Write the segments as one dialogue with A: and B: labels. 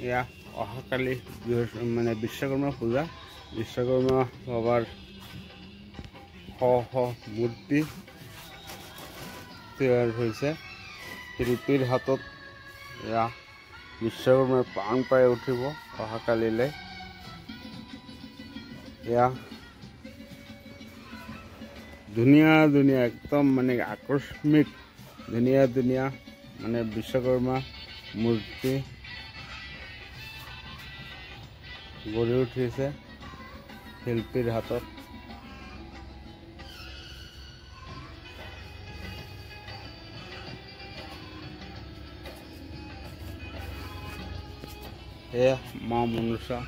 A: এয়া অহাকালি মানে বিশ্বকৰ্মা পূজা বিশ্বকৰ্মা বাবাৰ মূৰ্তি তৈয়াৰ হৈছে শিল্পীৰ হাতত এয়া বিশ্বকৰ্মাৰ প্ৰাণ পাই উঠিব অহাকালিলৈ এয়া ধুনীয়া ধুনীয়া একদম মানে আকস্মিক ধুনীয়া মানে বিশ্বকৰ্মা মূৰ্তি গঢ়ি উঠিছে শিল্পীৰ হাতত এয়া মা মনসা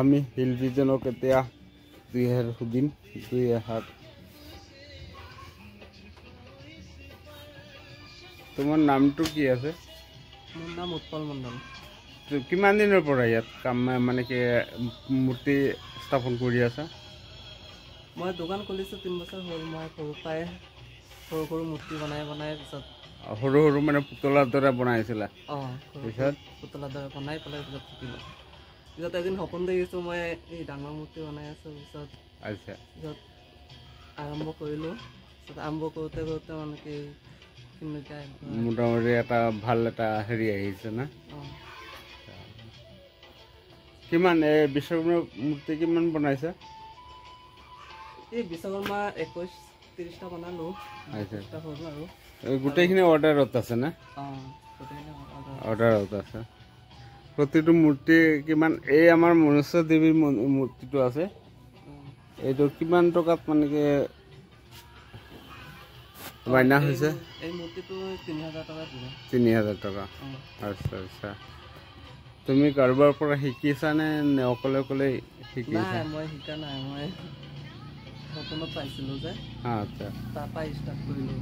A: আমি শিল্পীজনক এতিয়া 2000 সুদিন 2000 তোমাৰ নামটো কি আছে?
B: মোৰ নাম উৎপল মণ্ডল।
A: কিমান দিনৰ পৰা ইয়াত কাম মানে কি মূৰ্তি স্থাপন কৰি আছা?
B: মই দোকান খুলিছোঁ 3 বছৰ হ'ল। মই সৰু পৰাই সৰু মূৰ্তি বনাই পিছত
A: সৰু মানে পুতলাৰ দৰে বনাইছিলা?
B: পিছত পুতলাৰ দৰে বনাই পেলাই পিছত শিকিলোঁ। পিছত এদিন সপোন দেখিছোঁ মই এই ডাঙৰ মূৰ্তি বনাই আছোঁ। পিছত পিছত আৰম্ভ কৰিলোঁ। পিছত আৰম্ভ কৰোঁতে মানে কি
A: মোটামুটি এটা ভাল এটা হেৰি আহিছে না? কিমান এই বিশ্বকৰ্মা মূৰ্তি কিমান বনাইছে?
B: এই বিশ্বকৰ্মা 21-30টা বনালোঁ।
A: গোটেইখিনি অৰ্ডাৰত আছে না? অৰ্ডাৰত আছে। প্ৰতিটো মূৰ্তি কিমান? এই আমাৰ মনসা দেৱীৰ মূৰ্তিটো আছে এইটো কিমান টকাত মানে কি বাইনা হৈছে?
B: এই মূৰ্তিটো 3000 টকা দিব।
A: 3000 টকা। আচ্ছা তুমি কাৰোবাৰ পৰা শিকিছানে নে অকলে শিকিছা?
B: মই শিকা নাই, মই সপোনত পাইছিলোঁ যে তাৰপৰা ষ্টাৰ্ট কৰিলোঁ।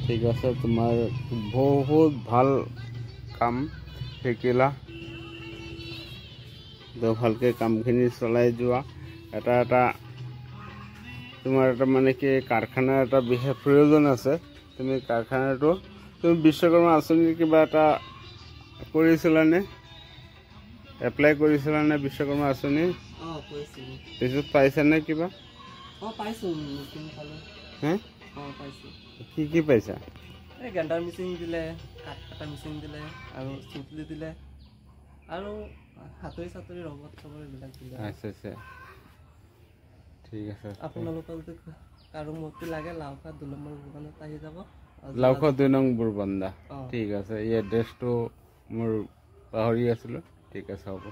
A: ঠিক আছে, তোমাৰ বহুত ভাল কাম শিকিলা। ভালকৈ কামখিনি চলাই যোৱা। এটা তোমাৰ এটা মানে কি কাৰখানাৰ এটা বিশেষ প্ৰয়োজন আছে। তুমি কাৰখানাটো তুমি বিশ্বকৰ্মা আঁচনিৰ কিবা এটা কৰিছিলানে? এপ্লাই কৰিছিলানে বিশ্বকৰ্মা আঁচনি? পিছত পাইছানে কিবা? কি পাইছা?
B: এই গ্ৰাইণ্ডাৰ মেচিন দিলে, কাঠ কটা মেচিন দিলে আৰু চুতলি দিলে আৰু হাতুৰি ৰবট এইবিলাক দিলে।
A: আচ্ছা ঠিক আছে।
B: আপোনালোকৰ যদি কাৰো মূৰ্তি লাগে লাওখোৱা 2 নম্বৰ বুৰবান্দাত আহি যাব।
A: লাওখোৱা 2 নং বুৰবান্দা। ঠিক আছে, এই এড্ৰেছটো মোৰ পাহৰি আছিলোঁ। ঠিক আছে, হ'ব।